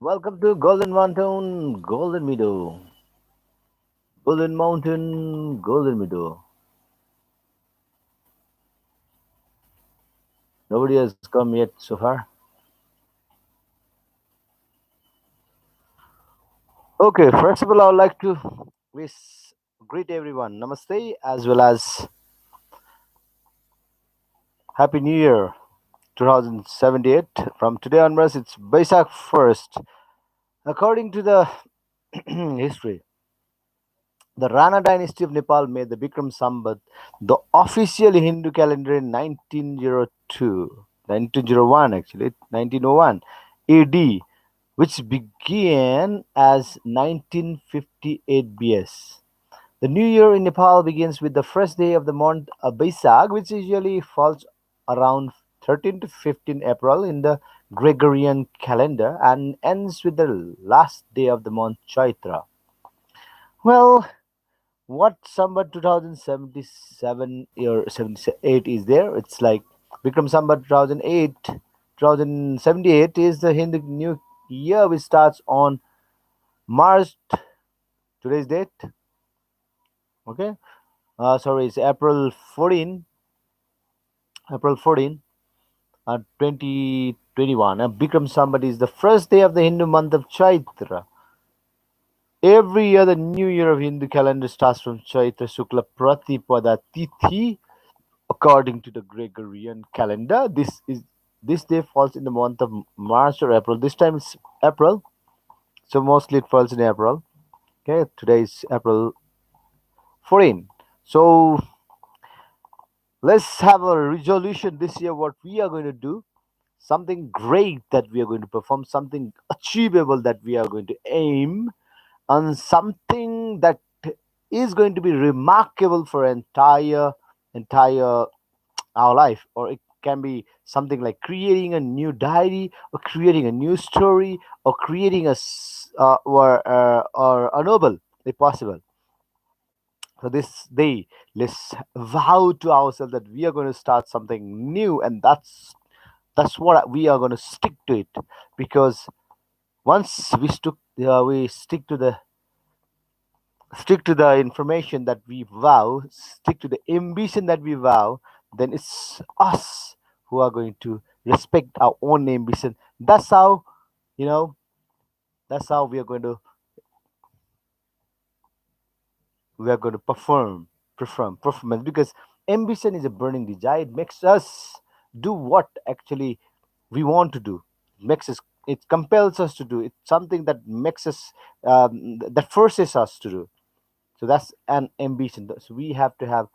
Welcome to Golden Mountain, Golden Meadow. Golden Mountain, Golden Meadow. Nobody has come yet so far. Okay, first of all, I would like to wish, greet everyone. Namaste, as well as Happy New Year 2078. From today onwards, it's Baisak 1st. According to the history, the Rana dynasty of Nepal made the Bikram Sambat the official Hindu calendar in 1902, 1901 actually, 1901 AD, which began as 1958 BS. The new year in Nepal begins with the first day of the month of Baisakh, which usually falls around 13 to 15 April in the Gregorian calendar and ends with the last day of the month Chaitra. Well, what Sambat 2077 or 78 is there? It's like Vikram Sambat 2008, 2078 is the Hindu New Year, which starts on March, today's date, okay? Sorry, it's April 14, 2021. Bikram Sambat is the first day of the Hindu month of Chaitra. Every year, the new year of Hindu calendar starts from Chaitra Shukla Pratipada Tithi. According to the Gregorian calendar, this day falls in the month of March or April. This time it's April, so mostly it falls in April. Okay, today is April 14. So let's have a resolution this year. What we are going to do, something great that we are going to perform, something achievable that we are going to aim, and something that is going to be remarkable for entire our life, or it can be something like creating a new diary or creating a new story or creating or a novel if possible. So this day, let's vow to ourselves that we are going to start something new, and that's what we are going to stick to it, because once we stick to the information that we vow, stick to the ambition that we vow, then it's us who are going to respect our own ambition. That's how, you know, that's how we are going to perform performance, because ambition is a burning desire. It makes us do what actually we want to do. It compels us to do. It's something that makes us that forces us to do. So that's an ambition. So we have to have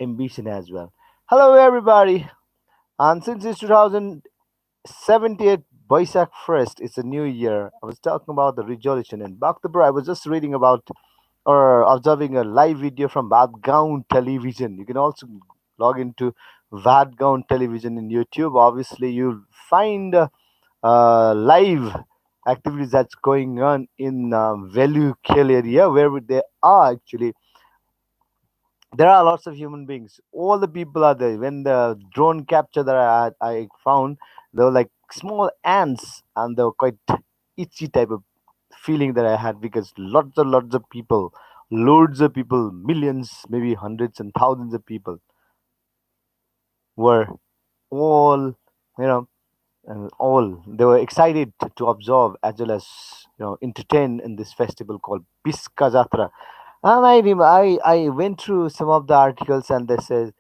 ambition as well. Hello, everybody. And since it's 2078 Boisak 1st, it's a new year. I was talking about the resolution. And Bhaktabra, I was just reading about or observing a live video from Vadgaon Television. You can also log into Vadgaon Television in YouTube. Obviously, you'll find live activities that's going on in Velu Kill area, where they are actually, there are lots of human beings. All the people are there. When the drone capture that I found, they were like small ants, and they were quite itchy type of feeling that I had, because lots of people, loads of people, millions, maybe hundreds and thousands of people were all, you know, and all they were excited to observe as well as entertain in this festival called Piska Jatra. And I went through some of the articles, and they says,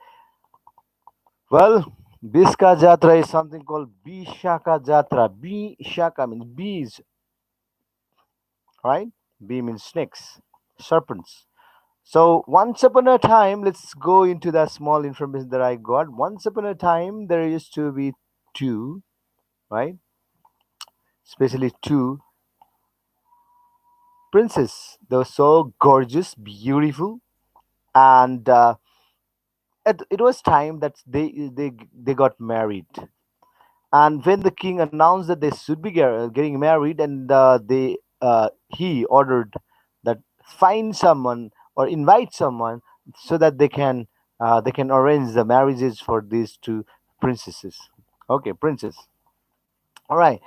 well, Biska Jatra is something called Bishaka Jatra. Bishaka means bees, right? Bee means snakes, serpents. So once upon a time, let's go into that small information that I got. Once upon a time, there used to be two, right? Especially two princes. They were so gorgeous, beautiful, and it was time that they got married. And when the king announced that they should be getting married, and he ordered that find someone or invite someone so that they can arrange the marriages for these two princesses. Okay, princess. All right.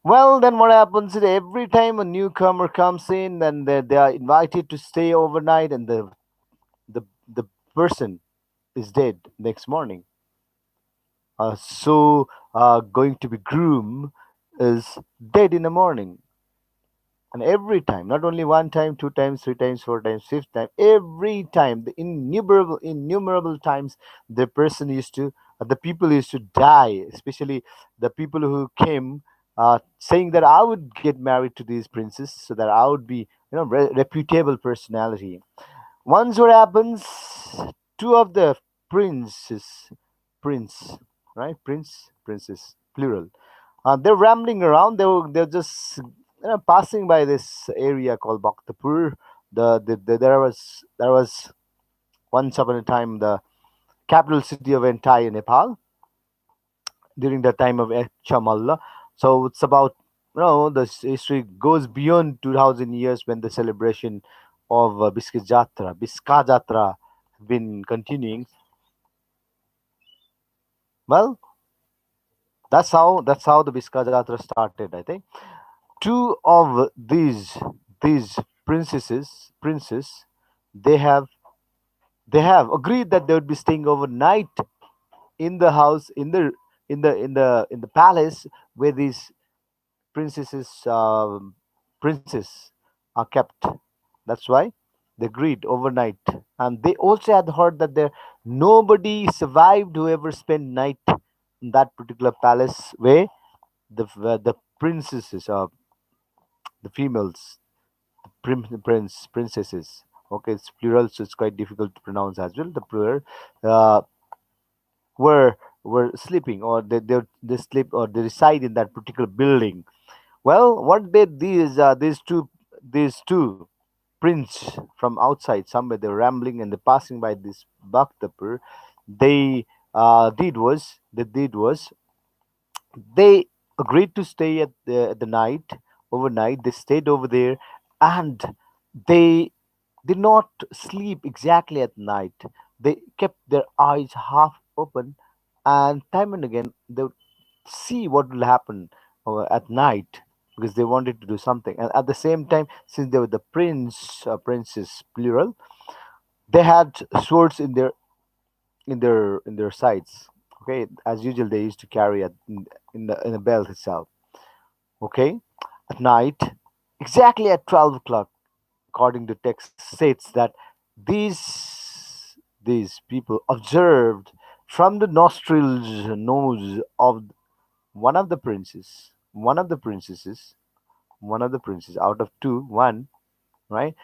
Well, then what happens is every time a newcomer comes in, then they are invited to stay overnight, and the person is dead next morning. Going to be groom is dead in the morning. And every time, not only one time, two times, three times, four times, fifth time, every time, the innumerable times, the person used to, the people used to die, especially the people who came saying that I would get married to these princes so that I would be, reputable personality. Once what happens, two of the princes, prince, right? Princess, plural, they're rambling around. They're just passing by this area called Bhaktapur. There was once upon a time the capital city of entire Nepal during the time of Chamalla. So it's about, the history goes beyond 2000 years when the celebration of Biska Jatra been continuing. Well, that's how the Biska Jatra started, I think. Two of these princes, they have they have agreed that they would be staying overnight in the house, in the palace where these princesses princes are kept. That's why they agreed overnight. And they also had heard that there nobody survived whoever spent night in that particular palace where the princesses, the females, princesses. Okay, it's plural, so it's quite difficult to pronounce as well. The plural uh, were were sleeping, or they sleep, or they reside in that particular building. Well, what did these two prince from outside somewhere, they're rambling and they're passing by this Bhaktapur. They did was they agreed to stay at the night overnight. They stayed over there, and they did not sleep exactly at night. They kept their eyes half open, and time and again they would see what will happen at night, because they wanted to do something. And at the same time, since they were the princes plural, they had swords in their sides. Okay, as usual, they used to carry in the belt itself. Okay, at night, exactly at 12 o'clock, according to text, states that these people observed from the nostrils nose of one of the princes, one of the princes out of two, one, right?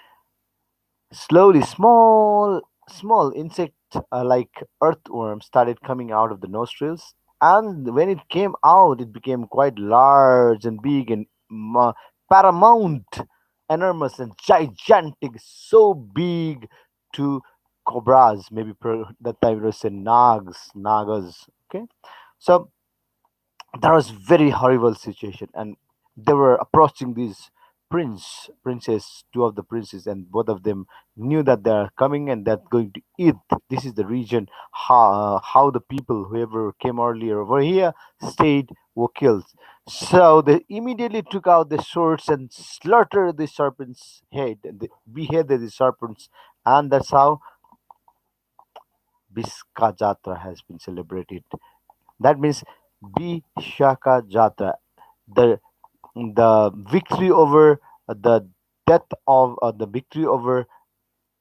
Slowly, small insect like earthworm started coming out of the nostrils, and when it came out, it became quite large and big and paramount, enormous and gigantic, so big to cobras. Maybe that time it was said nagas. Okay, so that was very horrible situation, and they were approaching these princess, two of the princes, and both of them knew that they are coming and they're going to eat. This is the region how the people whoever came earlier over here stayed were killed. So they immediately took out the swords and slaughtered the serpent's head, and they beheaded the serpents. And that's how Biska Jatra has been celebrated. That means Bishaka Jatra, the the victory over the death of the victory over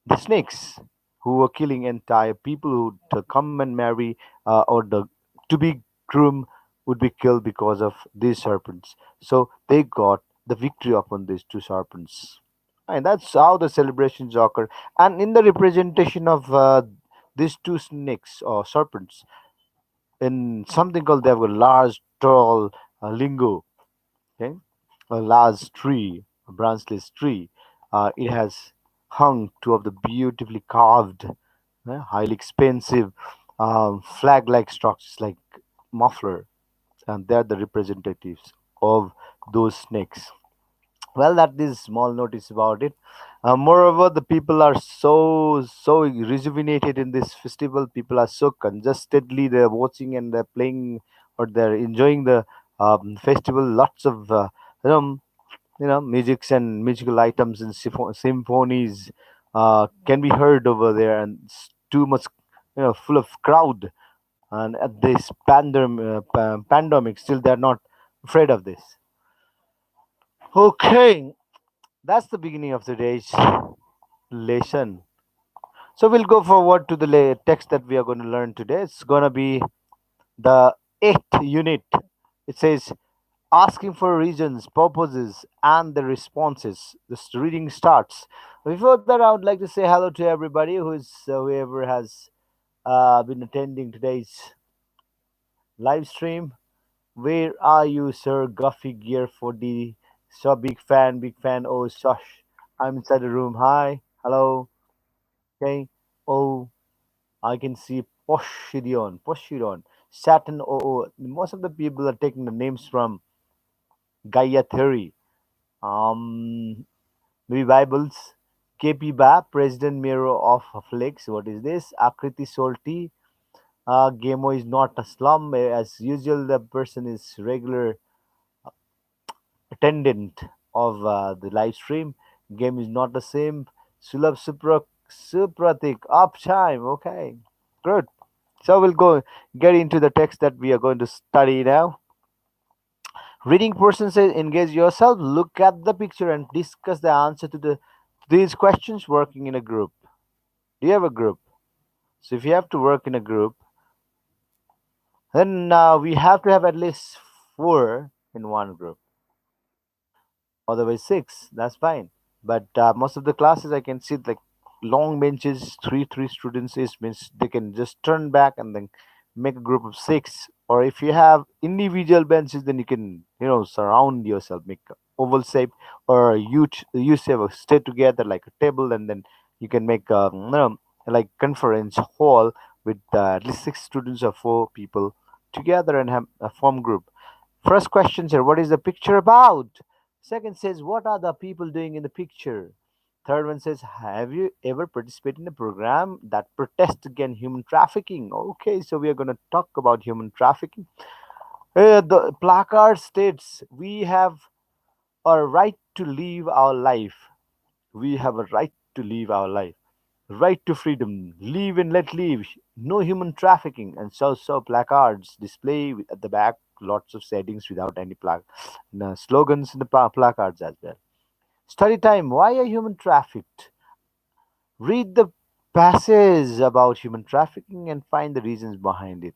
the snakes who were killing entire people who to come and marry, or the to be groom would be killed because of these serpents. So they got the victory upon these two serpents, and that's how the celebrations occur. And in the representation of these two snakes or serpents, in something called, they have a large tall lingo. Okay, a large tree, a branchless tree. It has hung two of the beautifully carved, highly expensive flag-like structures like muffler, and they're the representatives of those snakes. Well, that is small notice about it. Moreover, the people are so rejuvenated in this festival. People are so congested. They're watching and they're playing, or they're enjoying the festival, lots of you know, musics and musical items and symphonies can be heard over there, and it's too much, full of crowd. And at this pandemic, still they're not afraid of this. Okay, that's the beginning of today's lesson. So we'll go forward to the text that we are going to learn today. It's going to be the eighth unit. It says asking for reasons, purposes, and the responses. This reading starts. Before that, I would like to say hello to everybody whoever has been attending today's live stream. Where are you, Sir Guffy Gear 4D? So big fan. Oh, shush. I'm inside the room. Hi, hello. Okay. Oh, I can see Poseidon, Saturn. Oh, most of the people are taking the names from Gaia theory. Um, Maybe Bibles. KP Ba, President Miro of Flix. What is this? Akriti Solti. Gamo is not a slum. As usual, the person is regular attendant of the live stream. Game is not the same. Sulabh Supratik. Uptime. Okay. Good. So we'll go get into the text that we are going to study now. Reading person says engage yourself, look at the picture and discuss the answer to these questions working in a group. Do you have a group? So if you have to work in a group, then we have to have at least four in one group. Otherwise six. That's fine. But most of the classes I can see like long benches, three students is means they can just turn back and then make a group of six. Or if you have individual benches, then you can surround yourself, make a oval shape, or you say stay together like a table, and then you can make like conference hall with at least six students or four people together and have a form group. First question here, what is the picture about? Second says, what are the people doing in the picture? Third one says, have you ever participated in a program that protests against human trafficking? Okay, so we are going to talk about human trafficking. The placard states, we have a right to live our life. We have a right to live our life. Right to freedom. Live and let live. No human trafficking. And so placards display at the back lots of settings without any no, slogans in the placards as well. Study time. Why are human trafficked? Read the passage about human trafficking and find the reasons behind it.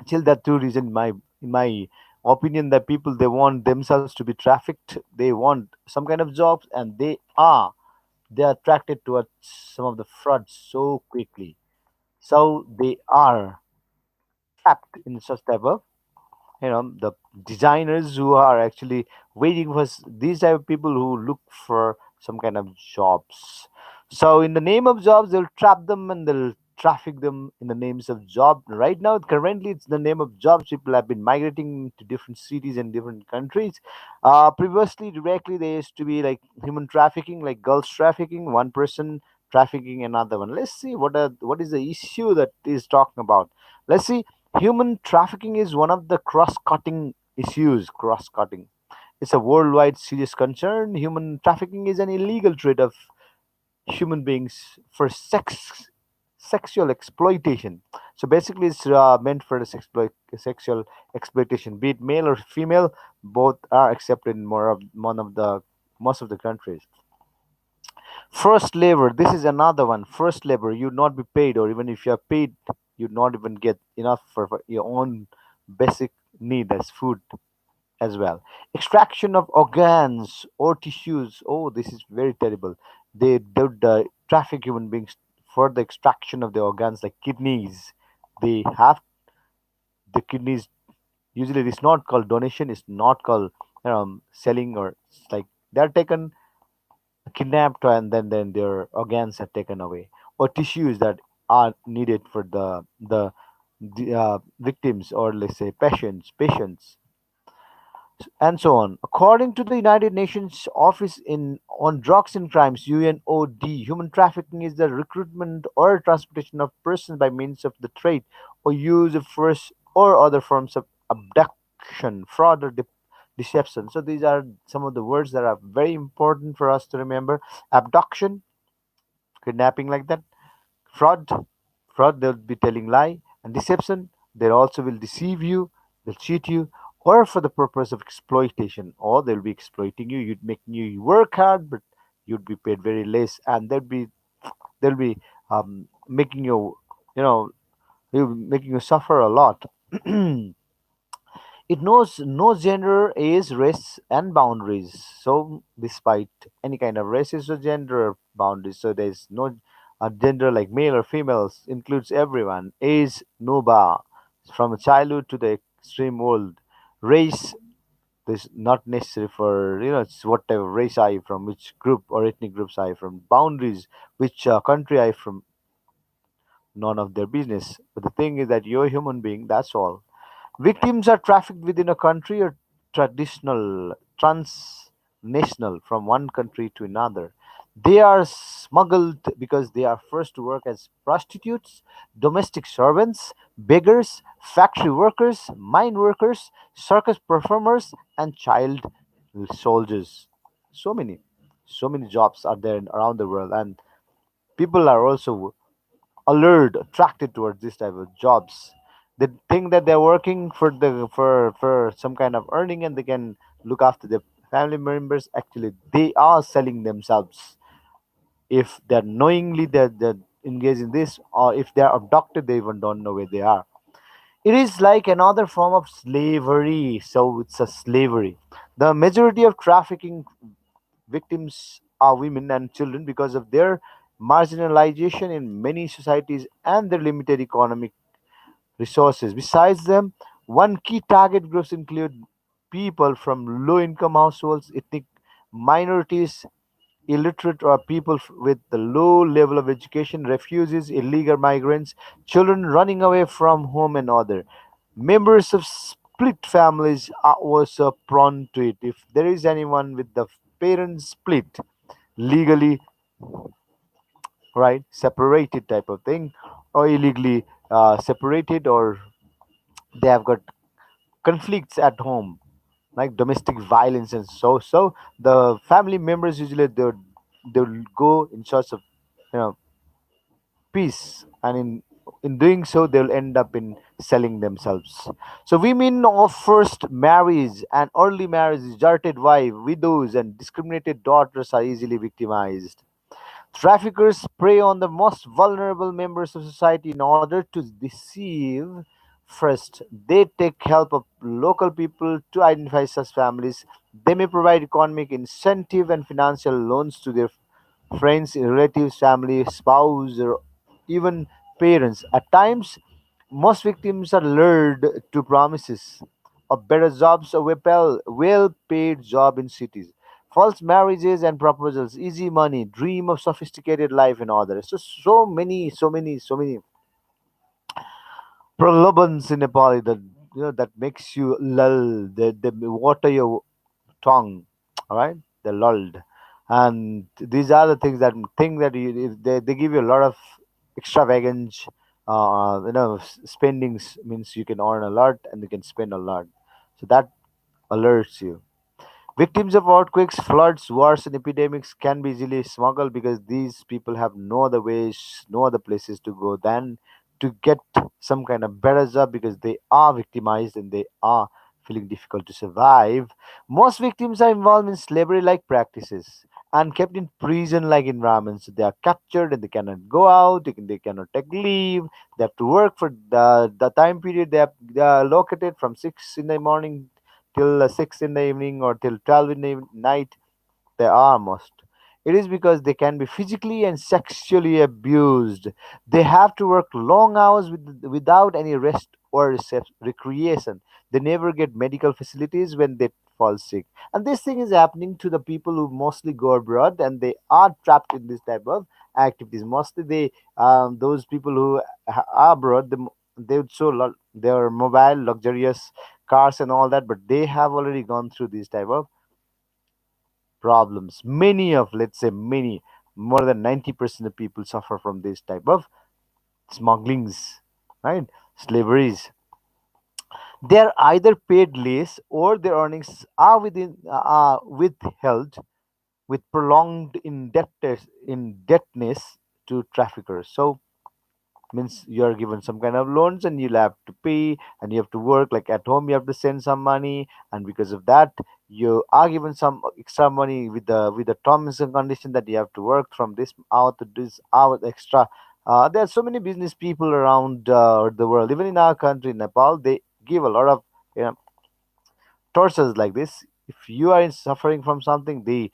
Still, that two reason in my opinion that people they want themselves to be trafficked. They want some kind of jobs, and they are attracted towards some of the frauds so quickly. So they are trapped in such type of the designers who are actually waiting for these type of people who look for some kind of jobs. So in the name of jobs they'll trap them and they'll traffic them in the names of job. Right now currently it's the name of jobs. People have been migrating to different cities and different countries. Previously directly there used to be like human trafficking, like girls trafficking, one person trafficking another one. Let's see what is the issue that is talking about. Let's see. Human trafficking is one of the cross-cutting issues. Cross-cutting. It's a worldwide serious concern. Human trafficking is an illegal trade of human beings for sexual exploitation. So basically, it's meant for the sexual exploitation. Be it male or female, both are accepted in one of the most of the countries. First labor, this is another one. First labor, you'd not be paid, or even if you're paid, you'd not even get enough for your own basic need as food as well. Extraction of organs or tissues. Oh, this is very terrible. They would traffic human beings for the extraction of the organs like kidneys. They have the kidneys. Usually, it's not called donation. It's not called selling, or it's like they're taken kidnapped and then their organs are taken away, or tissues that are needed for the victims, or let's say patients and so on. According to the United Nations Office in on Drugs and Crimes (UNOD), human trafficking is the recruitment or transportation of persons by means of the trade or use of force or other forms of abduction, fraud, or deception. So these are some of the words that are very important for us to remember. Abduction, kidnapping like that. Fraud, they'll be telling lie. And deception, they also will deceive you, they'll cheat you, or for the purpose of exploitation, or they'll be exploiting you, you'd making you work hard, but you'd be paid very less, and they'll be making you, you know, making you suffer a lot. It knows no gender, age, race, and boundaries. So, despite any kind of races or gender boundaries, so there's no gender like male or females, includes everyone. Age, no bar, from childhood to the extreme old. Race, this not necessary for, it's whatever race are you from, which group or ethnic groups are you from. Boundaries, which country are you from, none of their business. But the thing is that you're a human being. That's all. Victims are trafficked within a country or transnational from one country to another. They are smuggled because they are forced to work as prostitutes, domestic servants, beggars, factory workers, mine workers, circus performers, and child soldiers. So many, so many jobs are there around the world, and people are also alert, attracted towards this type of jobs. They think that they're working for some kind of earning and they can look after their family members. Actually, they are selling themselves. If they're knowingly they're engaged in this, or if they're abducted, they even don't know where they are. It is like another form of slavery. So it's a slavery. The majority of trafficking victims are women and children because of their marginalization in many societies and their limited economic resources. Besides them, one key target groups include people from low income households, ethnic minorities, illiterate or people with the low level of education, refugees, illegal migrants, children running away from home, and other. Members of split families are also prone to it. If there is anyone with the parents split, legally, right, separated type of thing, or illegally separated, or they have got conflicts at home, like domestic violence, and so the family members usually they'll go in search of, you know, peace, and in doing so they'll end up in selling themselves. So women of first marriage and early marriage, deserted wife, widows, and discriminated daughters are easily victimized. Traffickers prey on the most vulnerable members of society in order to deceive. First, they take help of local people to identify such families. They may provide economic incentive and financial loans to their friends, relatives, family, spouse, or even parents. At times, most victims are lured to promises of better jobs or well paid job in cities, false marriages and proposals, easy money, dream of sophisticated life, and others. So many prolobans in Nepali that, that makes you lull. They water your tongue. All right, they're lulled, and these are the things that they give you a lot of extravagance. Spendings means you can earn a lot and you can spend a lot, so that alerts you. Victims of earthquakes, floods, wars, and epidemics can be easily smuggled because these people have no other ways, no other places to go than to get some kind of better job, because they are victimized and they are feeling difficult to survive. Most victims are involved in slavery like practices and kept in prison like environments. They are captured and they cannot go out, they cannot take leave, they have to work for the time period they are located from 6 in the morning till 6 in the evening or till 12 in the night. They are most. It is because they can be physically and sexually abused. They have to work long hours without any rest or recreation. They never get medical facilities when they fall sick. And this thing is happening to the people who mostly go abroad and they are trapped in this type of activities. Mostly those people who are abroad, they would show their mobile, luxurious cars and all that, but they have already gone through these type of problems. Many of, let's say, many, more than 90% of people suffer from this type of smugglings, right? Slaveries. They're either paid less or their earnings are withheld with prolonged indebtedness to traffickers. So means you're given some kind of loans and you'll have to pay and you have to work like at home you have to send some money, and because of that you are given some extra money with the terms and condition that you have to work from this hour to this hour extra. There are so many business people around the world, even in our country Nepal. They give a lot of, you know, tortures like this. If you are suffering from something, they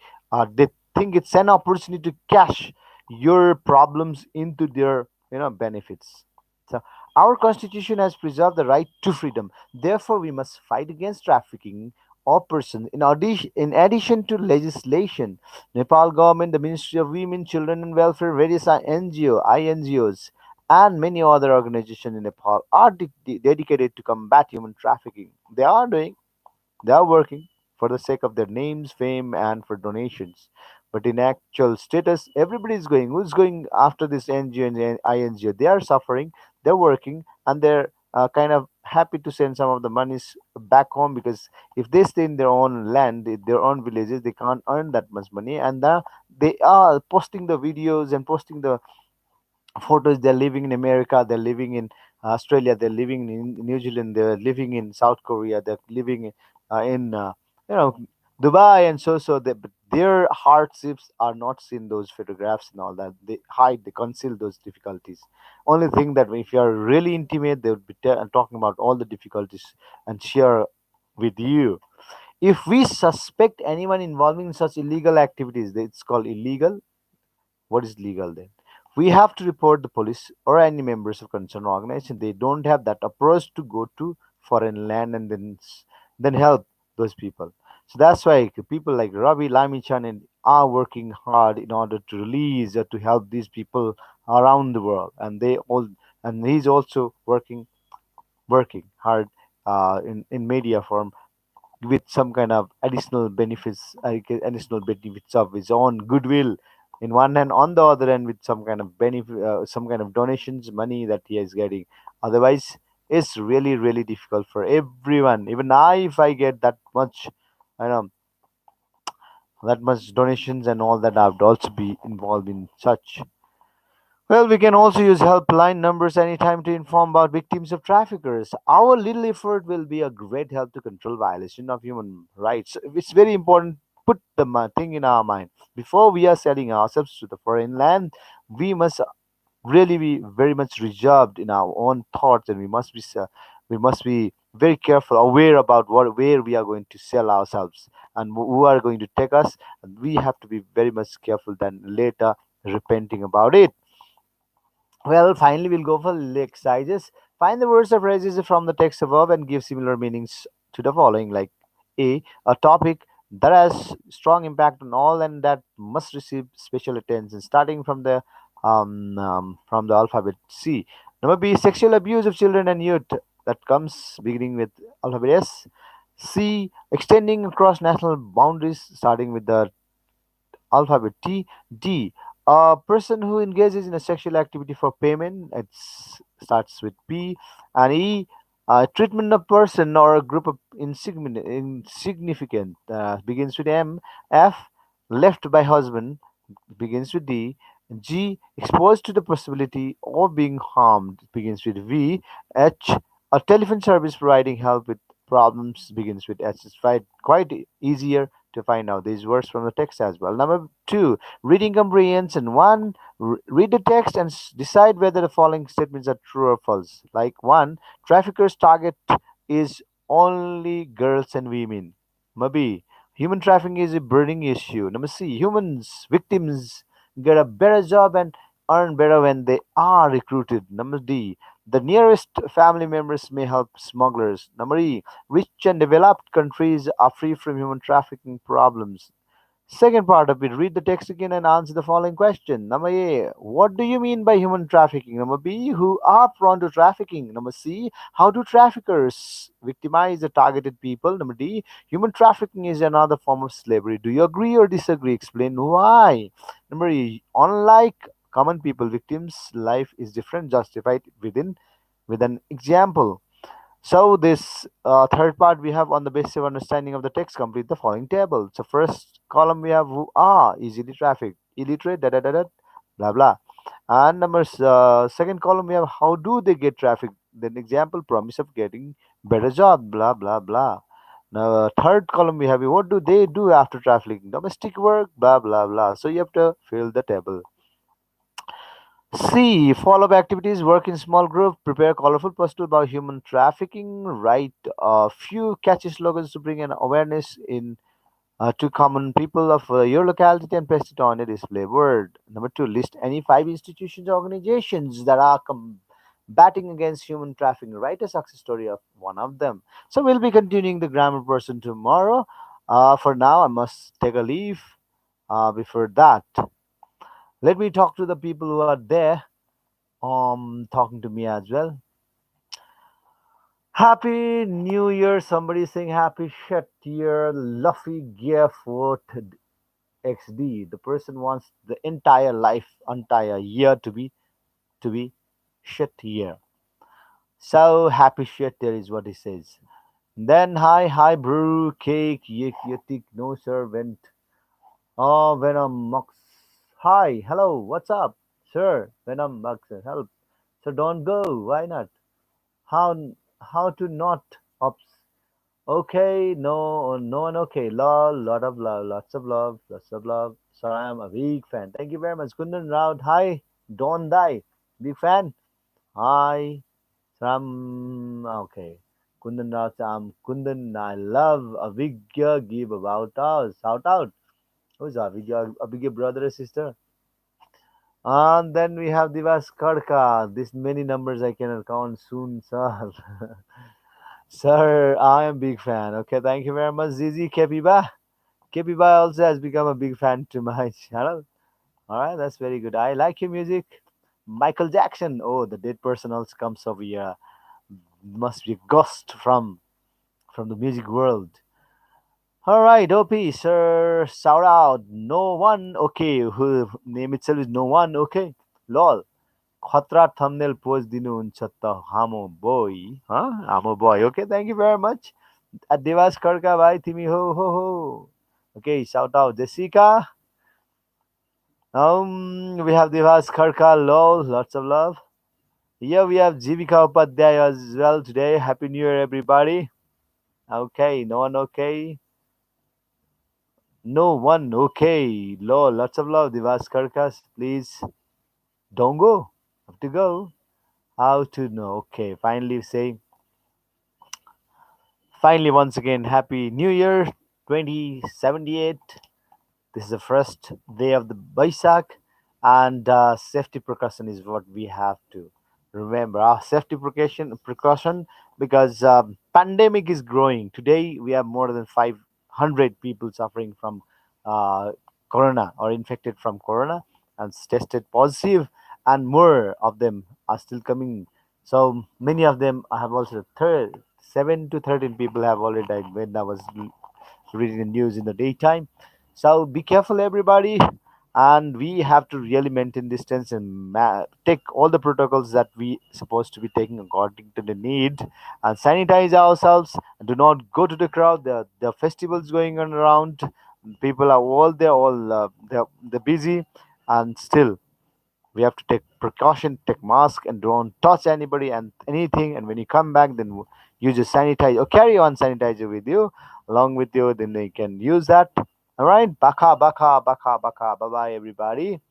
think it's an opportunity to cash your problems into their, you know, benefits. So our constitution has preserved the right to freedom. Therefore, we must fight against trafficking of persons. In addition to legislation, Nepal government, the Ministry of Women, Children and Welfare, various INGOs, and many other organizations in Nepal are dedicated to combat human trafficking. They are working for the sake of their names, fame, and for donations. But in actual status, everybody is going. Who's going after this NGO and INGO? They are suffering, they're working, and they're kind of happy to send some of the monies back home, because if they stay in their own land, in their own villages, they can't earn that much money. And they are posting the videos and posting the photos. They're living in America, they're living in Australia, they're living in New Zealand, they're living in South Korea, they're living in you know, Dubai, and but their hardships are not seen those photographs and all that. They hide, they conceal those difficulties. Only thing that if you are really intimate, they would be talking about all the difficulties and share with you. If we suspect anyone involving in such illegal activities, it's called illegal. What is legal then? We have to report the police or any members of concerned organization. They don't have that approach to go to foreign land and then help those people. So that's why people like Ravi Lamichan are working hard in order to release or to help these people around the world, and he's also working hard in media form with some kind of additional benefits of his own goodwill in one hand, on the other hand with some kind of benefit, some kind of donations money that he is getting. Otherwise it's really really difficult for everyone. Even I, if I get that much, I know, that much donations and all that, I would also be involved in such. Well, we can also use helpline numbers anytime to inform about victims of traffickers. Our little effort will be a great help to control violation of human rights. It's very important. Put the thing in our mind. Before we are selling ourselves to the foreign land, we must really be very much reserved in our own thoughts, and we must be very careful, aware about where we are going to sell ourselves and who are going to take us. And we have to be very much careful than later repenting about it. Well, finally, we'll go for exercises. Find the words of phrases from the text above and give similar meanings to the following. Like a topic that has strong impact on all and that must receive special attention, starting from the alphabet C. Number B, sexual abuse of children and youth. That comes beginning with alphabet S. C, extending across national boundaries, starting with the alphabet T. D, a person who engages in a sexual activity for payment. It starts with P. And E, treatment of person or a group of insignificant, begins with M. F, left by husband, begins with D. G, exposed to the possibility of being harmed, begins with V. H, a telephone service providing help with problems, begins with H. It's quite easier to find out these words from the text as well. Number two, reading comprehension. One, read the text and decide whether the following statements are true or false. Like one, traffickers' target is only girls and women. Number B, human trafficking is a burning issue. Number C, victims get a better job and earn better when they are recruited. Number D, the nearest family members may help smugglers. Number E, rich and developed countries are free from human trafficking problems. Second part of it, read the text again and answer the following question. Number A, what do you mean by human trafficking? Number B, who are prone to trafficking? Number C, how do traffickers victimize the targeted people? Number D, human trafficking is another form of slavery. Do you agree or disagree? Explain why. Number E, unlike common people, victims' life is different, justified with an example. So this third part we have on the basis of understanding of the text, complete the following table. So first column we have who are easily trafficked, illiterate, da da da da, blah blah. And second column we have how do they get trafficked. Then example promise of getting better job, blah blah blah. Now third column we have what do they do after trafficking, domestic work, blah blah blah. So you have to fill the table. C. Follow-up activities, work in small group, prepare colorful poster about human trafficking, write a few catchy slogans to bring an awareness in to common people of your locality and paste it on a display board. Number two, list any five institutions or organizations that are combating against human trafficking. Write a success story of one of them. So we'll be continuing the grammar person tomorrow. For now, I must take a leave. Before that, let me talk to the people who are there talking to me as well. Happy New Year! Somebody saying Happy Shit Year, Luffy Gear Fort XD. The person wants the entire year to be shit year. So happy shit year is what he says. Then hi brew cake yik yatik no servant. Oh Venom Mux. Hi, hello, what's up? Sir, Venom Mux help. So don't go, why not? How to not ops? Okay, no, no one okay. Lol, lot of love, lots of love, lots of love. So I am a big fan. Thank you very much. Kundan Raut, hi. Don't die. Big fan. Hi. Okay. Kundan Raut, I'm Kundan. I love a big give about us. Shout out. Who's a big brother or sister? And then we have Divas Kadka. This many numbers I cannot count soon, sir. Sir, I am big fan. Okay, thank you very much, Zizi Kepiba. Kepiba also has become a big fan to my channel. All right, that's very good. I like your music. Michael Jackson. Oh, the dead person also comes over here. Must be a ghost from the music world. All right, OP, sir. Shout out. No one. Okay, who name itself is no one. Okay, lol. खतरा thumbnail post दिनुहुन्छ त हामो बोय हामो बोय okay, thank you very much. Devas Karka bhai timi ho. Okay, shout out Jessica. We have Devas Karka, lol, lots of love. Here we have Jivika Upadhyay as well today. Happy New Year, everybody. Okay, no one okay. No one okay. Lol, lots of love, Devas Karkas. Please don't go. Have to go. How to know? Okay, finally say finally, once again, Happy New Year 2078. This is the first day of the Baisak, and safety precaution is what we have to remember. Our safety precaution because pandemic is growing. Today, we have more than 500 people suffering from uh, corona or infected from corona and tested positive, and more of them are still coming. So many of them have also 7 to 13 people have already died when I was reading the news in the daytime. So be careful, everybody, and we have to really maintain distance and take all the protocols that we supposed to be taking according to the need, and sanitize ourselves. And do not go to the crowd. The festivals going on around. People are all there, all they're busy, and still we have to take precaution, take mask, and don't touch anybody and anything. And when you come back, then you just sanitize or carry on sanitizer with you along with you, then they can use that. All right, baka. Bye bye, everybody.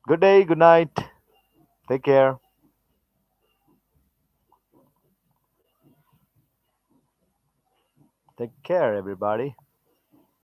Good day, good night. Take care. Take care, everybody.